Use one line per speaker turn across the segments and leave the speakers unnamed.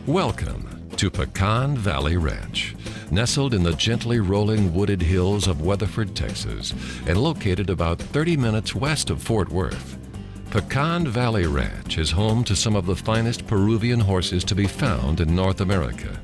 Welcome to Pecan Valley Ranch, nestled in the gently rolling wooded hills of Weatherford, Texas, and located about 30 minutes west of Fort Worth. Pecan Valley Ranch is home to some of the finest Peruvian horses to be found in North America.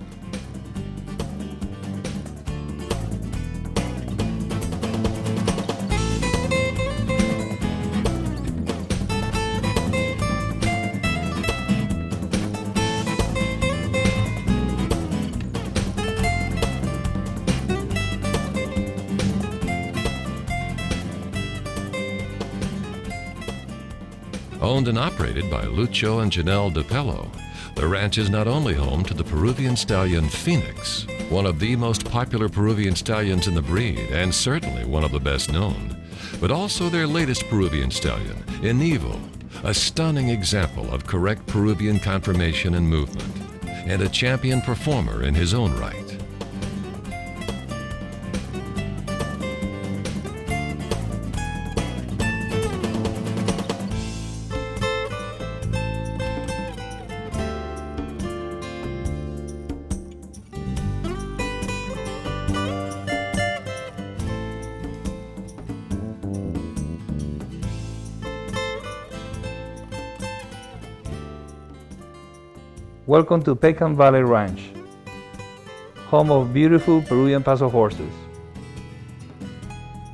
Owned and operated by Lucho and Janelle Dapelo, the ranch is not only home to the Peruvian stallion Phoenix, one of the most popular Peruvian stallions in the breed and certainly one of the best known, but also their latest Peruvian stallion, Enivo, a stunning example of correct Peruvian conformation and movement, and a champion performer in his own right.
Welcome to Pecan Valley Ranch, home of beautiful Peruvian Paso horses.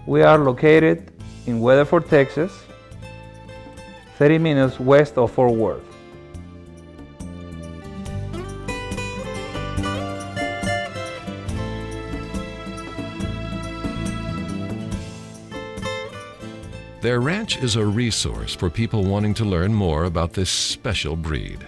We are located in Weatherford, Texas, 30 minutes west of Fort Worth.
Their ranch is a resource for people wanting to learn more about this special breed.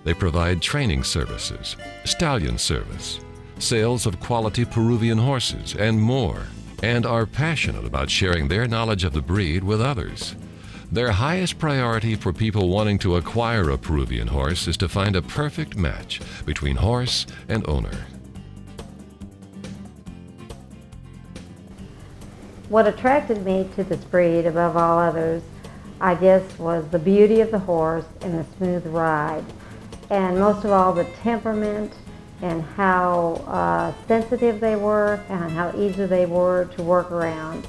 They provide training services, stallion service, sales of quality Peruvian horses, and more, and are passionate about sharing their knowledge of the breed with others. Their highest priority for people wanting to acquire a Peruvian horse is to find a perfect match between horse and owner.
What attracted me to this breed above all others, I guess, was the beauty of the horse and the smooth ride. And most of all, the temperament and how sensitive they were and how easy they were to work around.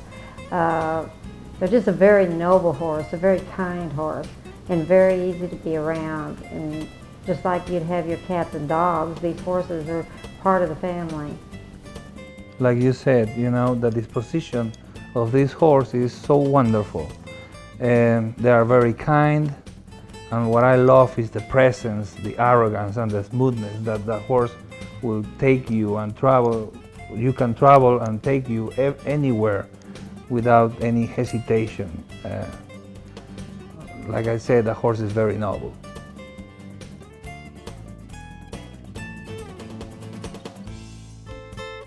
They're just a very noble horse, a very kind horse, and very easy to be around. And just like you'd have your cats and dogs, these horses are part of the family.
Like you said, you know, the disposition of this horse is so wonderful. And they are very kind. And what I love is the presence, the arrogance, and the smoothness that the horse will take you and travel. You can travel and take you anywhere without any hesitation. Like I said, the horse is very noble.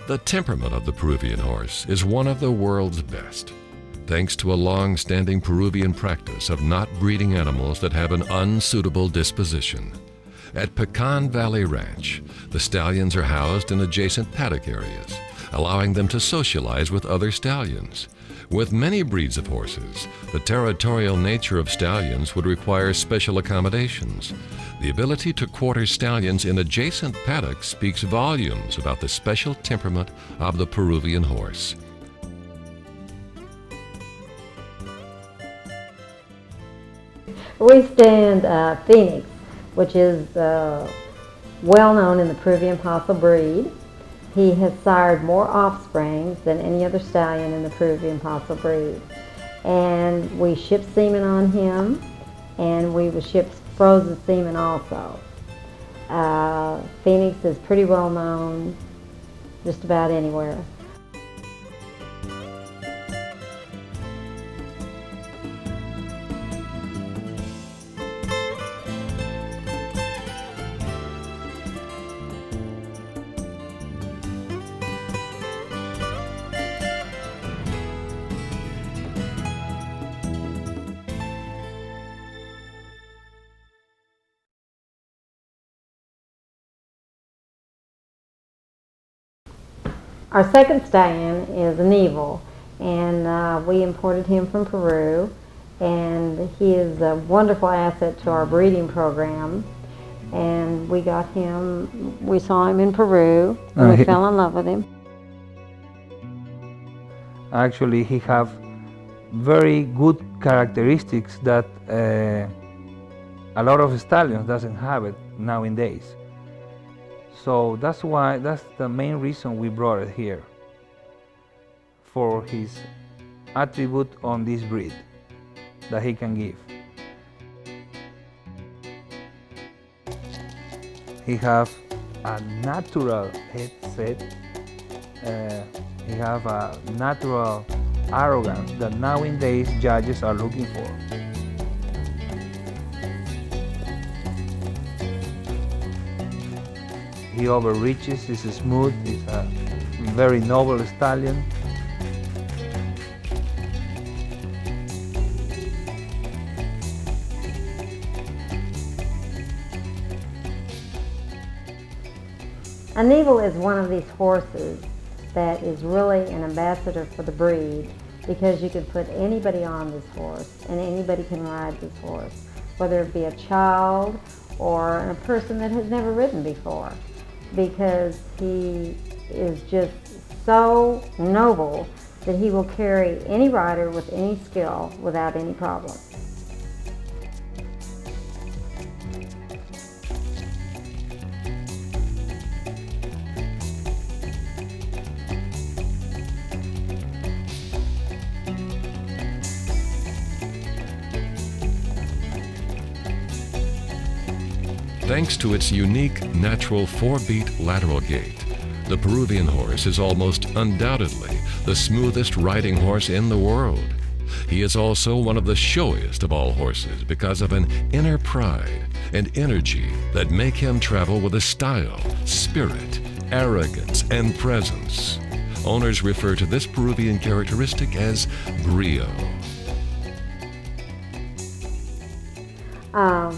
The temperament of the Peruvian horse is one of the world's best, thanks to a long-standing Peruvian practice of not breeding animals that have an unsuitable disposition. At Pecan Valley Ranch, the stallions are housed in adjacent paddock areas, allowing them to socialize with other stallions. With many breeds of horses, the territorial nature of stallions would require special accommodations. The ability to quarter stallions in adjacent paddocks speaks volumes about the special temperament of the Peruvian horse.
We stand Phoenix, which is well known in the Peruvian Paso breed. He has sired more offsprings than any other stallion in the Peruvian Paso breed. And we ship semen on him, and we will ship frozen semen also. Phoenix is pretty well known just about anywhere. Our second stallion is Enivo, and we imported him from Peru, and he is a wonderful asset to our breeding program. And we saw him in Peru, and we fell in love with him.
Actually, he have very good characteristics that a lot of stallions doesn't have it nowadays. So that's the main reason we brought it here, for his attribute on this breed that he can give. He have a natural headset. He have a natural arrogance that nowadays judges are looking for. He overreaches, he's smooth, he's a very noble stallion.
An eagle is one of these horses that is really an ambassador for the breed, because you can put anybody on this horse and anybody can ride this horse, whether it be a child or a person that has never ridden before, because he is just so noble that he will carry any rider with any skill without any problem.
Thanks to its unique natural 4-beat lateral gait, the Peruvian horse is almost undoubtedly the smoothest riding horse in the world. He is also one of the showiest of all horses because of an inner pride and energy that make him travel with a style, spirit, arrogance, and presence. Owners refer to this Peruvian characteristic as brio.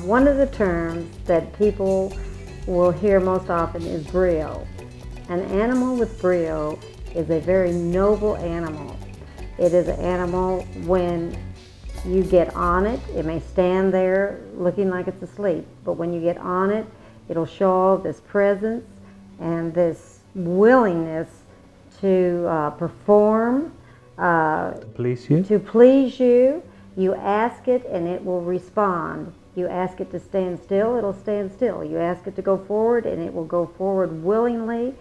One of the terms that people will hear most often is brio. An animal with brio is a very noble animal. It is an animal, when you get on it, it may stand there looking like it's asleep, but when you get on it, it'll show this presence and this willingness to perform,
To please you?
to please you. You ask it and it will respond. You ask it to stand still, it'll stand still. You ask it to go forward and it will go forward willingly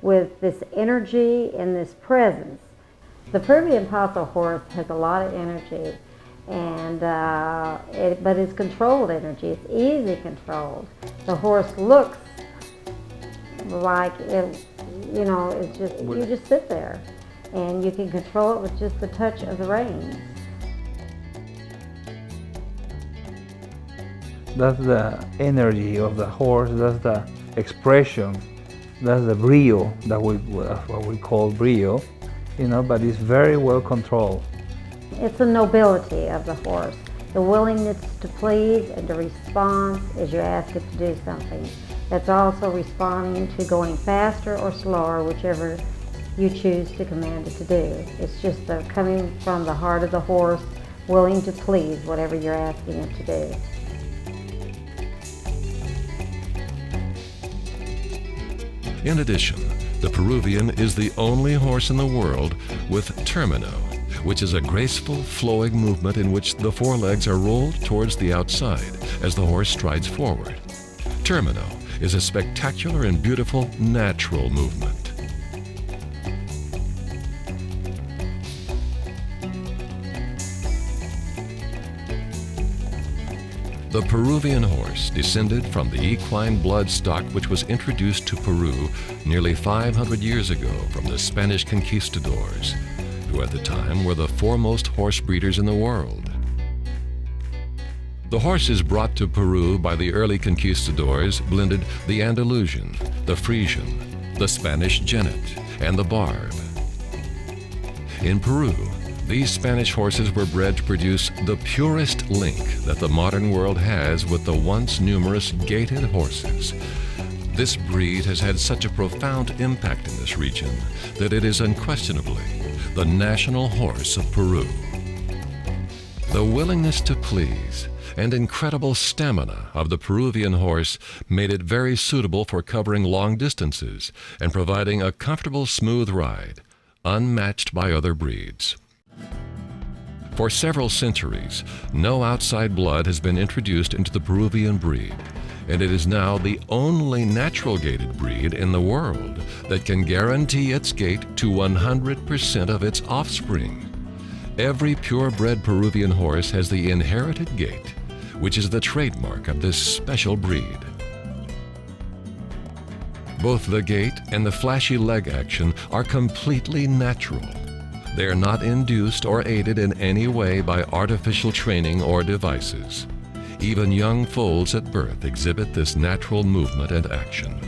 with this energy and this presence. The Peruvian Paso horse has a lot of energy, and but it's controlled energy. It's easy controlled. The horse looks like it, it's just, you just sit there and you can control it with just the touch of the reins.
That's the energy of the horse, that's the expression, that's the brio, that's what we call brio, but it's very well controlled.
It's the nobility of the horse, the willingness to please and to respond as you ask it to do something. That's also responding to going faster or slower, whichever you choose to command it to do. It's just the coming from the heart of the horse, willing to please whatever you're asking it to do.
In addition, the Peruvian is the only horse in the world with termino, which is a graceful, flowing movement in which the forelegs are rolled towards the outside as the horse strides forward. Termino is a spectacular and beautiful natural movement. The Peruvian horse descended from the equine blood stock which was introduced to Peru nearly 500 years ago from the Spanish conquistadors, who at the time were the foremost horse breeders in the world. The horses brought to Peru by the early conquistadors blended the Andalusian, the Frisian, the Spanish Genet, and the Barb. In Peru, these Spanish horses were bred to produce the purest link that the modern world has with the once numerous gaited horses. This breed has had such a profound impact in this region that it is unquestionably the National Horse of Peru. The willingness to please and incredible stamina of the Peruvian horse made it very suitable for covering long distances and providing a comfortable, smooth ride, unmatched by other breeds. For several centuries, no outside blood has been introduced into the Peruvian breed, and it is now the only natural gaited breed in the world that can guarantee its gait to 100% of its offspring. Every purebred Peruvian horse has the inherited gait, which is the trademark of this special breed. Both the gait and the flashy leg action are completely natural. They are not induced or aided in any way by artificial training or devices. Even young foals at birth exhibit this natural movement and action.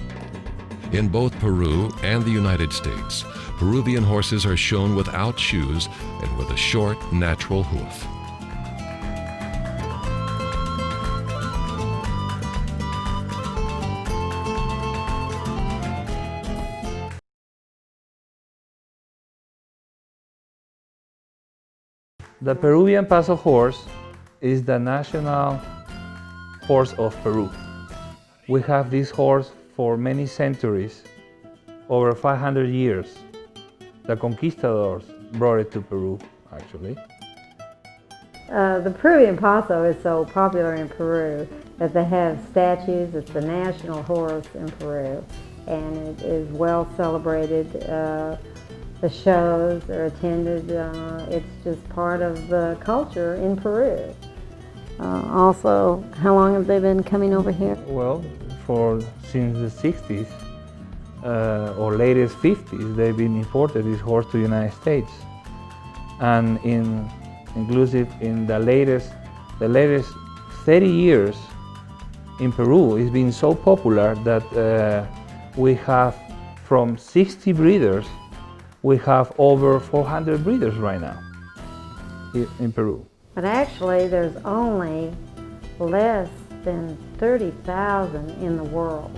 In both Peru and the United States, Peruvian horses are shown without shoes and with a short, natural hoof.
The Peruvian Paso horse is the national horse of Peru. We have this horse for many centuries, over 500 years. The conquistadors brought it to Peru, actually.
The Peruvian Paso is so popular in Peru that they have statues. It's the national horse in Peru, and it is well celebrated. The shows are attended. It's just part of the culture in Peru. Also, how long have they been coming over here?
Well, since the 60s or latest 50s, they've been imported this horse to the United States, and inclusive in the latest 30 years in Peru, it's been so popular that we have from 60 breeders. We have over 400 breeders right now in Peru.
But actually, there's only less than 30,000 in the world.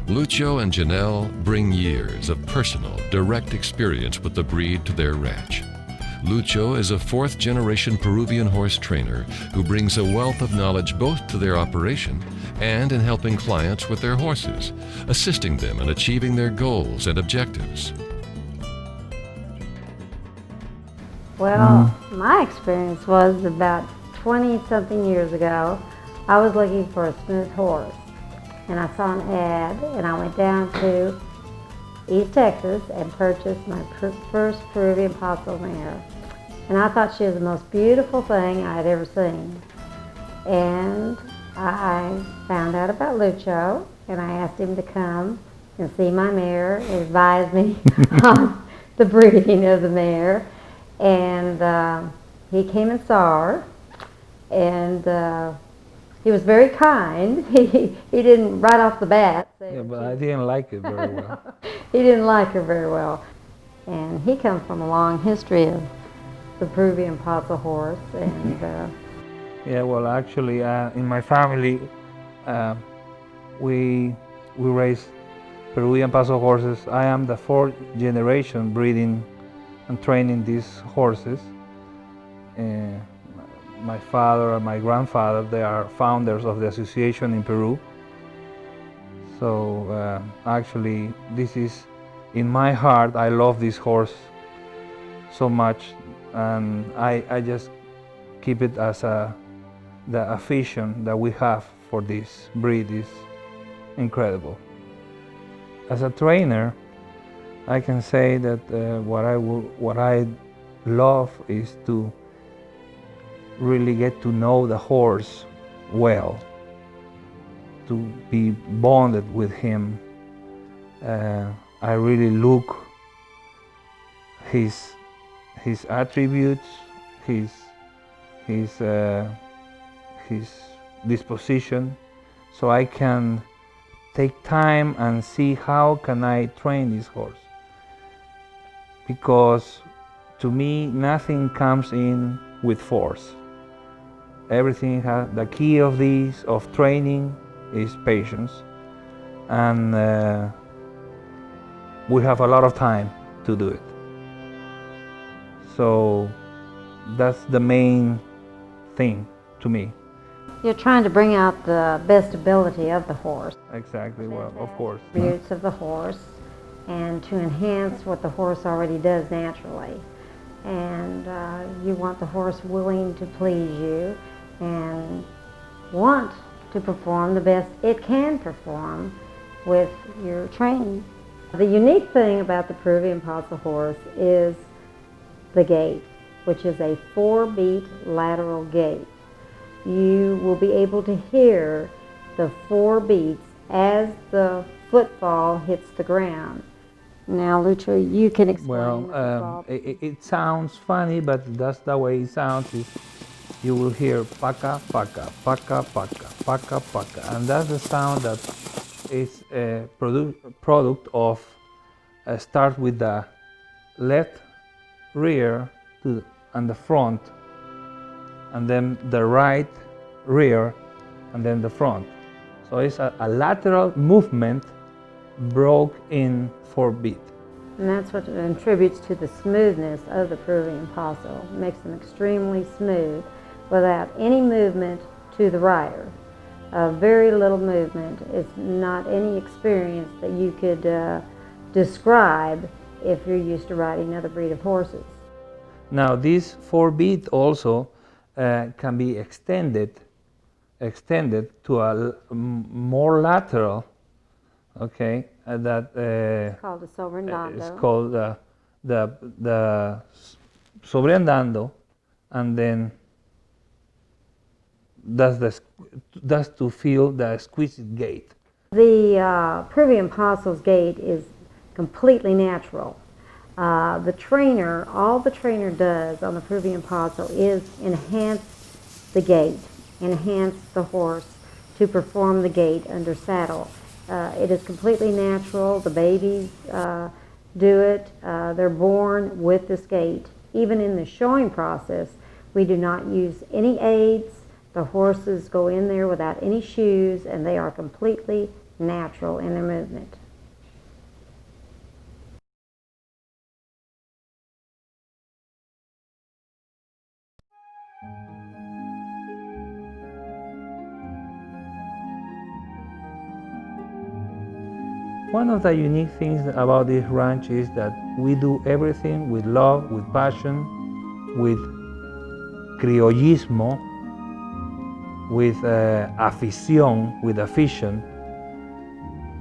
Lucho and Janelle bring years of personal, direct experience with the breed to their ranch. Lucho is a fourth-generation Peruvian horse trainer who brings a wealth of knowledge both to their operation and in helping clients with their horses, assisting them in achieving their goals and objectives.
Well, my experience was about 20-something years ago. I was looking for a smooth horse, and I saw an ad, and I went down to East Texas and purchased my first Peruvian Paso mare. And I thought she was the most beautiful thing I had ever seen. And I found out about Lucho, and I asked him to come and see my mare and advise me on the breeding of the mare. And he came and saw her, and he was very kind. He didn't right off the bat say,
yeah, but I didn't like it very well.
He didn't like her very well. And he comes from a long history of the Peruvian Paso horse. And
yeah, well, actually, in my family, we raise Peruvian Paso horses. I am the fourth generation breeding and training these horses. My father and my grandfather, they are founders of the association in Peru. So actually, this is in my heart. I love this horse so much, and I just keep it as the affection that we have for this breed is incredible. As a trainer, I can say that what I love is to really get to know the horse well, to be bonded with him. I really look his attributes, his disposition, so I can take time and see how can I train this horse. Because to me, nothing comes in with force. Everything has the key of training is patience, and we have a lot of time to do it. So that's the main thing to me.
You're trying to bring out the best ability of the horse.
Exactly, well, of course.
Attributes of the horse, and to enhance what the horse already does naturally. And you want the horse willing to please you and want to perform the best it can perform with your training. The unique thing about the Peruvian Paso horse is the gait, which is a 4-beat lateral gait. You will be able to hear the 4 beats as the footfall hits the ground. Now, Lucha, you can explain the football.
It sounds funny, but that's the way it sounds. You will hear paca, paca, paca, paca, paca, paca, and that's the sound that is a product of start with the left rear and the front, and then the right rear, and then the front. So it's a lateral movement broke in 4 beat.
And that's what contributes to the smoothness of the Peruvian Paso. It makes them extremely smooth without any movement to the rider. Very little movement. It's not any experience that you could describe if you're used to riding another breed of horses.
Now this 4 beat also can be extended to a more lateral, okay, that
It's called a sobreandando.
it's called the sobreandando, and then that's to feel the exquisite gait.
The Peruvian Paso's gait is completely natural. The trainer, all the trainer does on the Peruvian Paso is enhance the gait, enhance the horse to perform the gait under saddle. It is completely natural. The babies do it. They're born with this gait. Even in the showing process, we do not use any aids. The horses go in there without any shoes, and they are completely natural in their movement.
One of the unique things about this ranch is that we do everything with love, with passion, with criollismo, with afición, with afición,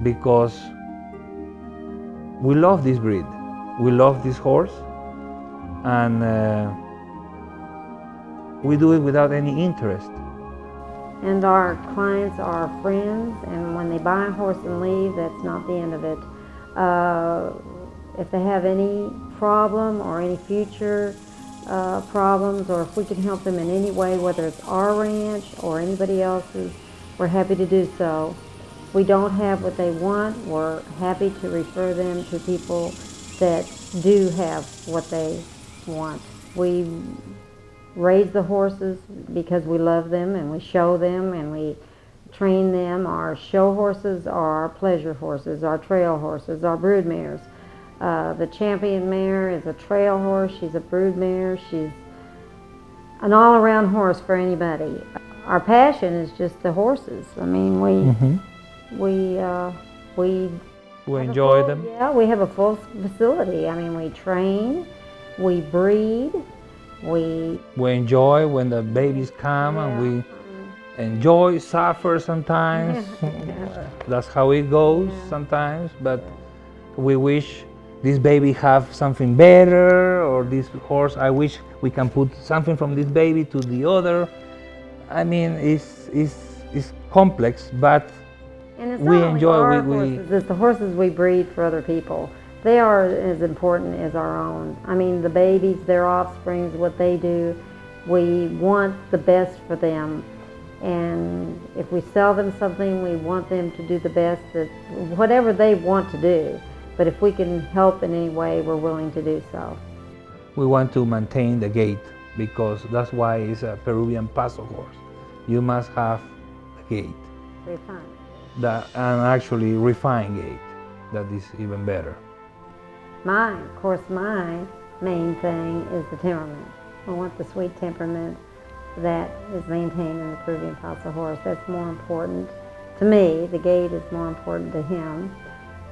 because we love this breed, we love this horse, and we do it without any interest.
And our clients are our friends, and when they buy a horse and leave, that's not the end of it. If they have any problem or any future problems, or if we can help them in any way, whether it's our ranch or anybody else's, we're happy to do so. If we don't have what they want, we're happy to refer them to people that do have what they want. We raise the horses because we love them, and we show them, and we train them. Our show horses are our pleasure horses, our trail horses, our brood mares. The champion mare is a trail horse. She's a brood mare. She's an all-around horse for anybody. Our passion is just the horses. I mean, we
enjoy them.
Yeah, we have a full facility. I mean, we train, we breed, we
enjoy when the babies come, and we enjoy, suffer sometimes. That's how it goes sometimes, but we wish this baby have something better, or this horse, I wish we can put something from this baby to the other. I mean, it's complex, but
and it's
we
not
enjoy.
Our horses, it's the horses we breed for other people. They are as important as our own. I mean, the babies, their offsprings, what they do, we want the best for them. And if we sell them something, we want them to do the best, that whatever they want to do. But if we can help in any way, we're willing to do so.
We want to maintain the gait, because that's why it's a Peruvian Paso horse. You must have the gait.
Refined.
And actually refined gait. That is even better.
Mine, of course, mine main thing is the temperament. I want the sweet temperament that is maintained in the Peruvian Paso horse. That's more important to me. The gait is more important to him.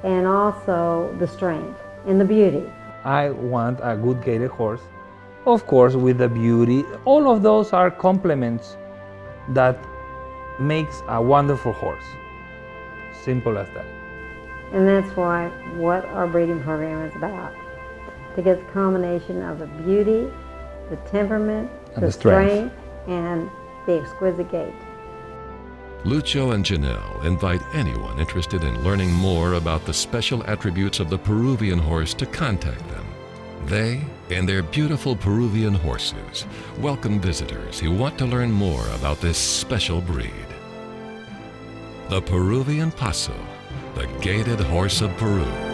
And also the strength and the beauty.
I want a good gaited horse, of course, with the beauty. All of those are complements that makes a wonderful horse. Simple as that.
And that's what our breeding program is about. To get the combination of the beauty, the temperament,
And
the
the strength.
strength, and the exquisite gait.
Lucho and Janelle invite anyone interested in learning more about the special attributes of the Peruvian horse to contact them. They and their beautiful Peruvian horses welcome visitors who want to learn more about this special breed. The Peruvian Paso, the gaited horse of Peru.